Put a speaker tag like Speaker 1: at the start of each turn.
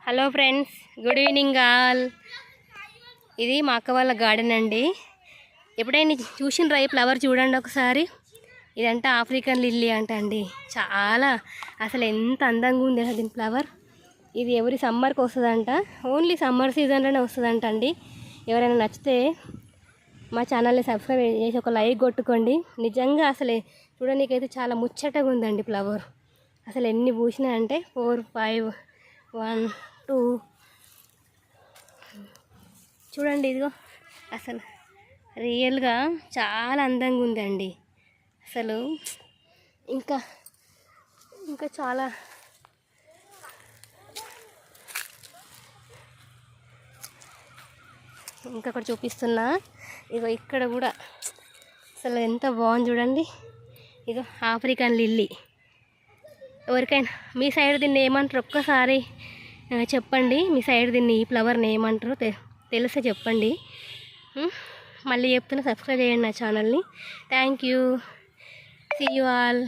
Speaker 1: Hello friends, good evening all. ఇది మా అక్క వాళ్ళ గార్డెన్ అండి. ఎప్పుడైనా చూసినరా ఈ ఫ్లవర్? చూడండి ఒకసారి. ఇదంటే ఆఫ్రికన్ లిల్లీ అంట అండి. చాలా అసలు ఎంత అందంగా ఉంది అసలు దీని ఫ్లవర్. ఇది ఎవరి సమ్మర్కి వస్తుందంట, ఓన్లీ సమ్మర్ సీజన్లోనే వస్తుందంట అండి. ఎవరైనా నచ్చితే మా ఛానల్ని సబ్స్క్రైబ్ చేసి ఒక లైక్ కొట్టుకోండి. నిజంగా అసలే చూడడానికైతే చాలా ముచ్చటగా ఉందండి ఫ్లవర్. అసలు ఎన్ని పూసినాయంటే 4, 5, 1, 2 చూడండి. ఇదిగో అసలు రియల్గా చాలా అందంగా ఉందండి. అసలు ఇంకా ఇంకా చాలా ఇంకొకటి చూపిస్తున్నా. ఇగో ఇక్కడ కూడా అసలు ఎంత బాగుంది చూడండి. ఇగో ఆఫ్రికన్ లిల్లీ. ఎవరికైనా మీ సైడ్ దీన్ని ఏమంటారు ఒక్కసారి చెప్పండి. మీ సైడ్ దీన్ని ఈ ఫ్లవర్ని ఏమంటారో తెలిస్తే చెప్పండి. మళ్ళీ చెప్తున్నా, సబ్స్క్రైబ్ చేయండి నా ఛానల్ని. Thank you. See you all.